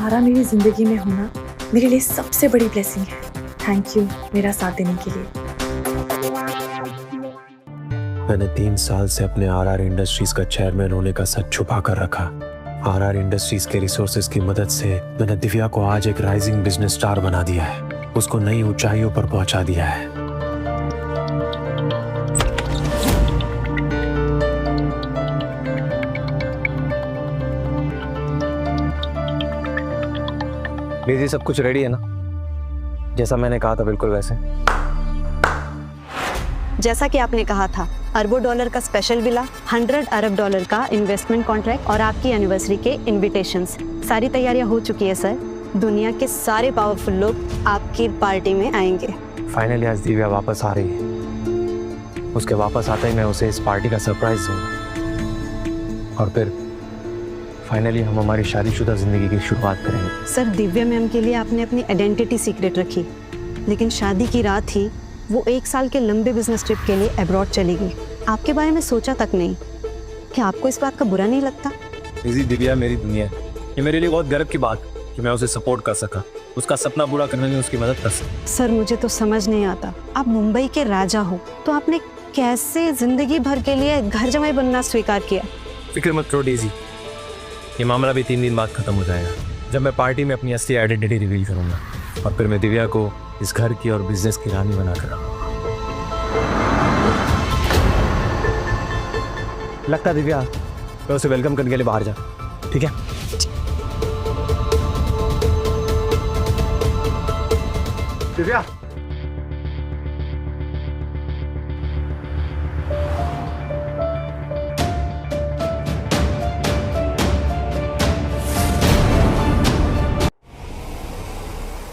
तुम्हारा मेरी जिंदगी में होना मेरे लिए सबसे बड़ी ब्लेसिंग है। थैंक यू मेरा साथ देने के लिए। मैंने 3 साल से अपने आरआर इंडस्ट्रीज का चेयरमैन होने का सच छुपा कर रखा। आरआर इंडस्ट्रीज के रिसोर्सेज की मदद से मैंने दिव्या को आज एक राइजिंग बिजनेस स्टार बना दिया है, उसको नई ऊंचाइयों पर पहुंचा दिया है। लीजिए, सब कुछ रेडी है ना? जैसा मैंने कहा था बिल्कुल वैसे। जैसा कि आपने कहा था, अरबों डॉलर का स्पेशल विला, 100 अरब डॉलर का इन्वेस्टमेंट कॉन्ट्रैक्ट और आपकी एनिवर्सरी के इनविटेशंस, सारी तैयारियां हो चुकी है सर। दुनिया के सारे पावरफुल लोग आपकी पार्टी में आएंगे। फाइनली आज दिव्या वापस आ रही है। उसके वापस आते ही मैं उसे इस पार्टी का सरप्राइज दूंगा और फिर फाइनली हम हमारी शादीशुदा जिंदगी की शुरुआत करेंगे। सर, दिव्या मैम के लिए आपने अपनी आइडेंटिटी सीक्रेट रखी, लेकिन शादी की रात ही वो 1 साल के लंबे बिजनेस ट्रिप के लिए अब्रॉड चली गई। आपके बारे में सोचा तक नहीं। क्या आपको इस बात का बुरा नहीं लगता? दिव्या मेरी दुनिया है। ये मेरे लिए बहुत गर्व की बात कि मैं उसे सपोर्ट कर सका, उसका सपना पूरा करने में उसकी मदद कर सका। सर, मुझे तो समझ नहीं आता, आप मुंबई के राजा हो तो आपने कैसे जिंदगी भर के लिए घर जमाई बनना स्वीकार किया? फिक्र मत करो डेजी, ये मामला भी 3 दिन बाद खत्म हो जाएगा, जब मैं पार्टी में अपनी असली आइडेंटिटी रिवील करूंगा और फिर मैं दिव्या को इस घर की और बिजनेस की रानी बनाकर रखूंगा। लगता है दिव्या, मैं उसे वेलकम करने के लिए बाहर जा, ठीक है? दिव्या,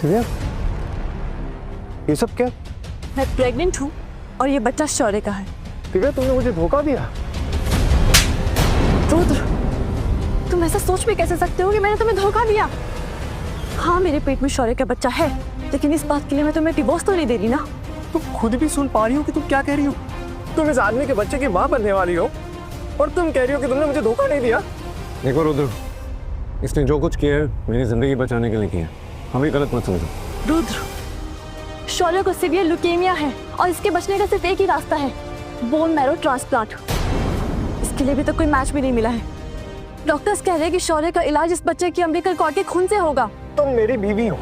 दिव्या, ये सब क्या? मैं प्रेग्नेंट हूँ और ये बच्चा शौर्य का है। दिव्या, तुमने मुझे धोखा दिया। रुद्र, तुम ऐसा सोच भी कैसे सकते हो कि मैंने तुम्हें धोखा दिया? हाँ, मेरे पेट में शौर्य का बच्चा है, लेकिन इस बात के लिए मैं तुम्हें डिवोर्स तो नहीं दे रही ना। तुम खुद भी सुन पा रही हो कि तुम क्या कह रही हो? तुम इस आदमी के बच्चे की माँ बनने वाली हो और तुम कह रही हो कि तुमने मुझे धोखा नहीं दिया। देखो रुद्र, इसने जो कुछ किया है मेरी जिंदगी बचाने के लिए किया है, हमें गलत मत समझो। रुद्र, शौर्य को सीवियर ल्यूकेमिया है और इसके बचने का सिर्फ एक ही रास्ता है, बोन मैरो ट्रांसप्लांट। इसके लिए भी तो कोई मैच भी नहीं मिला है। डॉक्टर्स कह रहे हैं कि शौर्य का इलाज इस बच्चे की अम्बिकल कॉर्ड के खून से होगा। तुम मेरी बीवी हो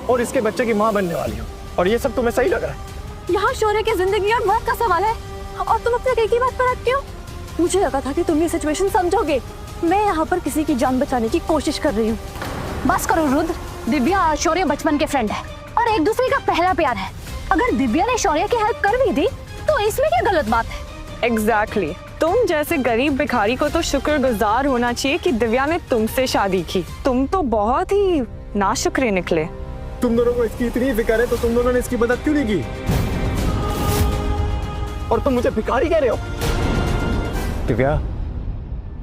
और इसके बच्चे की माँ बनने वाली हो और ये सब तुम्हें सही लग रहा है? यहाँ शौर्य की जिंदगी और मौत का सवाल है और तुम अपने एक ही बात पर अटके हो। मुझे लगा था कि तुम ये सिचुएशन समझोगे। मैं यहाँ पर किसी की जान बचाने की कोशिश कर रही हूँ। बस करो रुद्र, दिव्या और शौर्य बचपन के फ्रेंड है और एक दूसरे का पहला प्यार है। अगर दिव्या ने शौर्य की हेल्प कर भी दी तो इसमें क्या गलत बात है? एग्जैक्टली, तुम जैसे गरीब भिखारी को तो शुक्रगुजार होना चाहिए कि दिव्या ने तुमसे शादी की। तुम तो बहुत ही नाशुक्रे निकले। तुम दोनों को इसकी इतनी फिक्र है तो तुम दोनों ने इसकी मदद क्यों नहीं की? और तुम मुझे भिखारी कह रहे हो? दिव्या,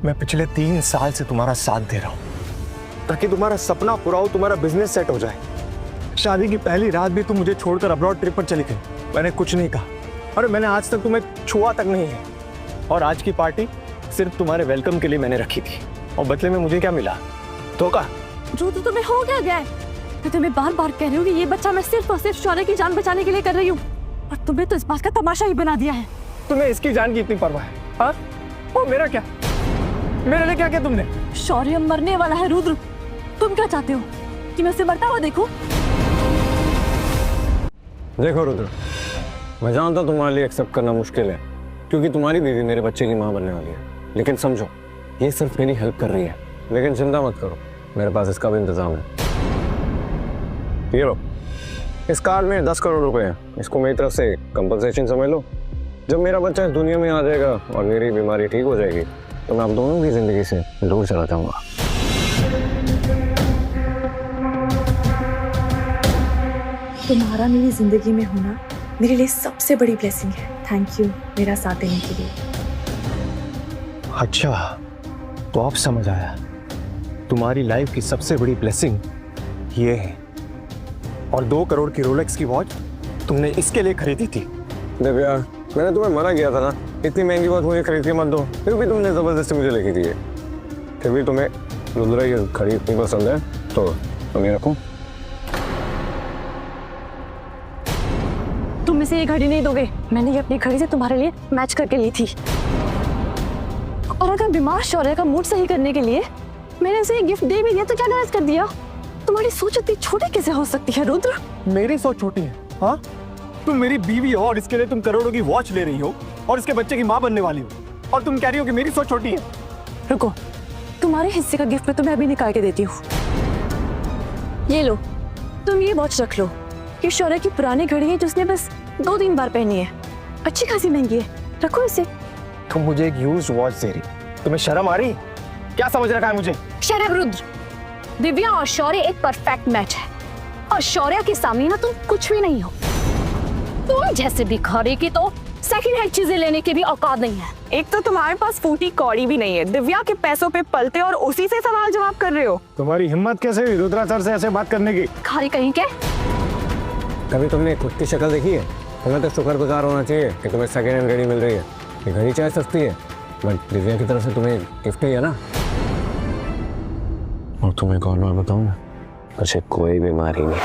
मैं पिछले 3 साल से तुम्हारा साथ दे रहा हूँ ताकि तुम्हारा सपना पूरा हो, तुम्हारा बिजनेस सेट हो जाए। शादी की पहली रात भी तुम मुझे छोड़कर अब्रॉड ट्रिप पर चली गई, मैंने कुछ नहीं कहा और मैंने आज तक तुम्हें छुआ तक नहीं है। और आज की पार्टी सिर्फ तुम्हारे वेलकम के लिए मैंने रखी थी और बदले में मुझे क्या मिला? धोखा। जो तो तुम्हें हो क्या गया है? मैं तुम्हें बार बार कह रही हूँ कि ये बच्चा मैं सिर्फ और सिर्फ शौर्य की जान बचाने के लिए कर रही हूँ और तुम्हें तो इस बात का तमाशा ही बना दिया है। तुम्हें इसकी जान की इतनी परवाह है? हाँ? और मेरा क्या? मेरे लिए क्या किया तुमने? शौर्य मरने वाला है रुद्र, तुम क्या चाहते हो कि मैं उसे मरता हुआ देखूं? देखो रुद्र, मैं जानता हूं तुम्हारे लिए एक्सेप्ट करना मुश्किल है क्योंकि तुम्हारी बीवी मेरे बच्चे की मां बनने वाली है, लेकिन समझो ये सिर्फ मेरी हेल्प कर रही है। लेकिन चिंता मत करो, मेरे पास इसका भी इंतजाम है। ये लो, इस कार्ड में 10 करोड़ रुपए हैं, इसको मेरी तरफ से कंपनसेशन समझ लो। जब मेरा बच्चा इस दुनिया में आ जाएगा और मेरी बीमारी ठीक हो जाएगी तो मैं आप दोनों की जिंदगी से दूर चला जाऊंगा। तुम्हारा मेरी जिंदगी में होना मेरे लिए सबसे बड़ी ब्लेसिंग है। थैंक यू मेरा साथ देने के लिए। अच्छा, तो अब समझ आया, तुम्हारी लाइफ की सबसे बड़ी ब्लेसिंग ये है। और 2 करोड़ की रोलेक्स की वॉच तुमने इसके लिए खरीदी थी। दिव्या, मैंने तुम्हें मना किया था ना, इतनी महंगी वॉच मुझे खरीद के मत दो, फिर भी तुमने जबरदस्ती मुझे लेके दी है। फिर भी तुम्हें रुद्र ये घड़ी इतनी पसंद है तो तुम ये रखो। तुम इसे ये घड़ी नहीं दोगे। मैंने ये अपनी घड़ी से तुम्हारे लिए मैच करके ली थी। और अगर बीमार शौर्य का मूड सही करने के लिए मैंने उसे ये गिफ्ट दे भी दिया तो क्या नाराज कर दिया? तुम्हारी सोच इतनी छोटी कैसे हो सकती है रुद्र? मेरी सोच छोटी है? हाँ, तुम मेरी बीवी हो और इसके लिए तुम करोड़ों की वॉच ले रही हो और इसके बच्चे की माँ बनने वाली हो, और तुम कह रही हो कि मेरी सोच छोटी है। रुको, तुम्हारे हिस्से का गिफ्ट मैं तुम्हें अभी निकाल के देती हूँ। ये लो, तुम ये वॉच रख लो। ये शौर्य की पुरानी घड़ी है जो उसने बस 2-3 बार पहनी है। अच्छी खासी महंगी है, रखो इसे। तुम मुझे एक यूज्ड वॉच दे रही, तुम्हें शर्म आ रही? क्या समझ रखा है मुझे? Shut up Rudra. दिव्या और शौर्य एक परफेक्ट मैच है और शौर्य के सामने ना तुम कुछ भी नहीं हो। तुम जैसे भिखारी की तो सेकंड हैंड चीजें लेने की भी औकात नहीं है। एक तो तुम्हारे पास फूटी कौड़ी भी नहीं है, दिव्या के पैसों पे पलते और उसी से सवाल जवाब कर रहे हो। तुम्हारी हिम्मत कैसे हुई रुद्रा सर से ऐसे बात करने की? खाली कहीं के। कभी तुमने खुद की शक्ल देखी है? तुम्हें तो शुक्रगुजार होना चाहिए कि तुम्हें सेकेंड हैंड घड़ी मिल रही है। ये घड़ी चाहे सस्ती है बट दिव्या की तरफ से तुम्हें गिफ्ट ही है ना। और तुम्हें एक और बात बताऊं, मुझे कोई बीमारी नहीं।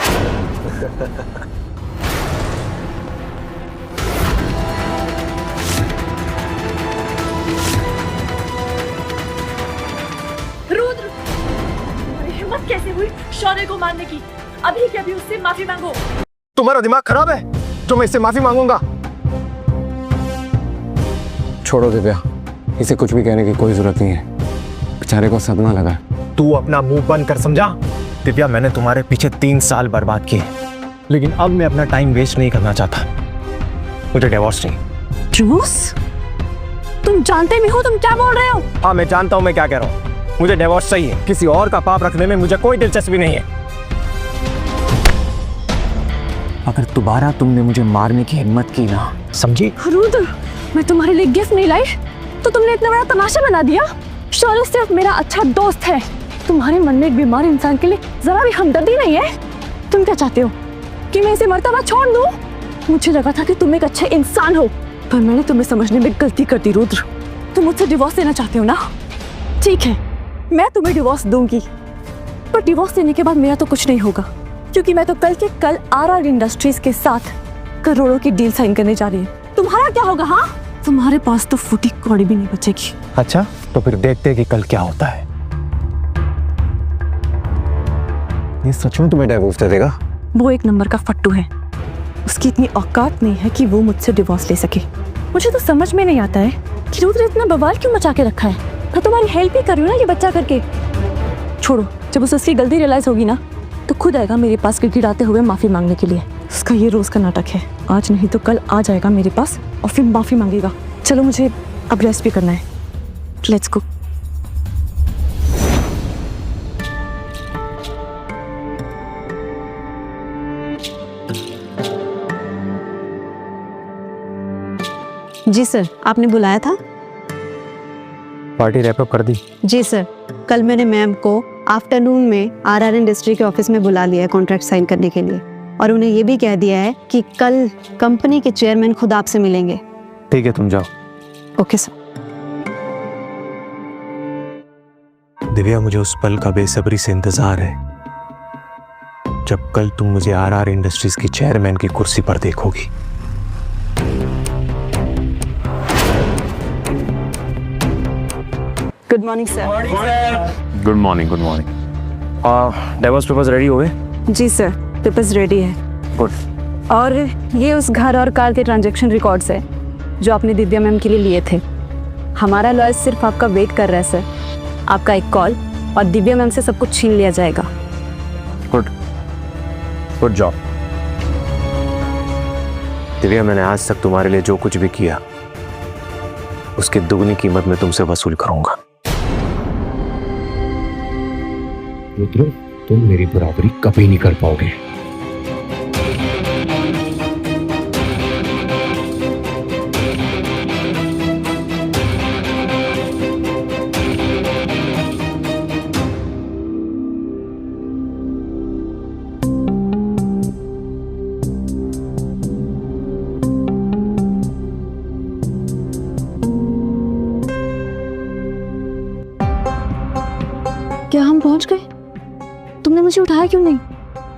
रुद्र, तुम्हारी हिम्मत कैसे हुई शौर्य को मारने की? अभी के अभी उससे माफी मांगो। तुम्हारा दिमाग खराब है जो मैं इससे माफी मांगूंगा? छोड़ो दिव्या, इसे कुछ भी कहने की कोई जरूरत नहीं है। बेचारे को सदमा लगा। तू अपना मुंह बंद कर, समझा? दिव्या, मैंने तुम्हारे पीछे 3 साल बर्बाद किए, लेकिन अब मैं अपना टाइम वेस्ट नहीं करना चाहता। मुझे डिवोर्स चाहिए। डिवोर्स? तुम जानते भी हो तुम क्या बोल रहे हो? हाँ, मैं जानता हूँ मैं क्या कह रहा हूँ। मुझे डिवोर्स चाहिए। किसी और का पाप रखने में मुझे कोई दिलचस्पी नहीं है। अगर दोबारा तुमने मुझे मारने की हिम्मत की ना, समझी? रुद्र, मैं तुम्हारे लिए गिफ्ट नहीं लाई तो तुमने इतना बड़ा तमाशा बना दिया। शौर्य सिर्फ मेरा अच्छा दोस्त है। तुम्हारे मन में एक बीमार इंसान के लिए जरा भी हमदर्दी नहीं है। तुम क्या चाहते हो कि मैं इसे मरता हुआ छोड़ दूं? मुझे लगा था कि तुम एक अच्छे इंसान हो, पर मैंने तुम्हें समझने में गलती कर दी। रुद्र, तुम मुझसे डिवोर्स लेना चाहते हो ना? ठीक है, मैं तुम्हें डिवोर्स दूंगी, पर डिवोर्स देने के बाद मेरा तो कुछ नहीं होगा, क्योंकि मैं तो कल के कल RR इंडस्ट्रीज के साथ करोड़ों की डील साइन करने जा रही हूँ। तुम्हारा क्या होगा? हाँ, तुम्हारे पास तो फूटी कौड़ी भी नहीं बचेगी। अच्छा, तो फिर देखते हैं कि कल क्या होता है। ये सच में तुम्हें डिवोर्स दे देगा? वो एक नंबर का फट्टू है। उसकी इतनी औकात नहीं है कि वो मुझसे डिवोर्स ले सके। मुझे तो समझ में नहीं आता है कि रुद्र इतना बवाल क्यों मचा के रखा है। मैं तुम्हारी हेल्प ही कर रही हूँ ना ये बच्चा करके। छोड़ो, जब उसे उसकी गलती रियलाइज होगी ना तो खुद आएगा मेरे पास गिड़गिड़ाते हुए माफी मांगने के लिए। उसका ये रोज का नाटक है। आज नहीं तो कल आ जाएगा मेरे पास और फिर माफी मांगेगा। चलो, मुझे अब रेस्ट भी करना है। Let's go. जी सर, आपने बुलाया था? पार्टी रैप अप कर दी? जी सर, कल मैंने मैम को आफ्टरनून में RR इंडस्ट्री के ऑफिस में बुला लिया है कॉन्ट्रैक्ट साइन करने के लिए, और उन्हें ये भी कह दिया है कि कल कंपनी के चेयरमैन खुद आपसे मिलेंगे। ठीक है, तुम जाओ। Okay sir. दिव्या, मुझे उस पल का बेसब्री से इंतजार है जब कल तुम मुझे RR इंडस्ट्रीज की चेयरमैन की कुर्सी पर देखोगी। Good morning sir. Good morning, good morning. Divorce papers ready हो गए? जी सर, पेपर्स रेडी है। गुड। और ये उस घर और कार के ट्रांजैक्शन रिकॉर्ड्स है जो आपने दिव्या मैम के लिए लिए थे। हमारा लॉयर सिर्फ आपका वेट कर रहा है सर। आपका एक कॉल और दिव्या मैम से सब कुछ छीन लिया जाएगा। Good, good job. दिव्या, मैंने आज तक तुम्हारे लिए जो कुछ भी किया उसकी दुगनी कीमत मैं तुमसे वसूल करूंगा। रुद्र, तुम मेरी बराबरी कभी नहीं कर पाओगे। क्या हम पहुंच गए? तुमने मुझे उठाया क्यों नहीं?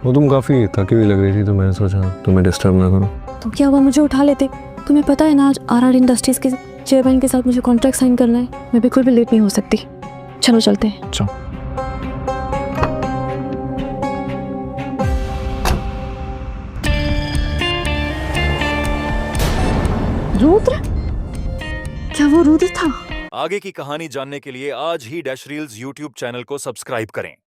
वो तुम काफ़ी थकी हुई लग रही थी तो मैंने सोचा तुम्हें डिस्टर्ब ना करूं। तो क्या हुआ, मुझे उठा लेते? तुम्हें पता है ना आज आरआर इंडस्ट्रीज के चेयरमैन के साथ मुझे कॉन्ट्रैक्ट साइन करना है। मैं बिल्कुल भी लेट नहीं हो सकती। चलो चलते हैं। चलो। रुद्र? क्या वो रुद्र था? आगे की कहानी जानने के लिए आज ही डैश रील्स यूट्यूब चैनल को सब्सक्राइब करें।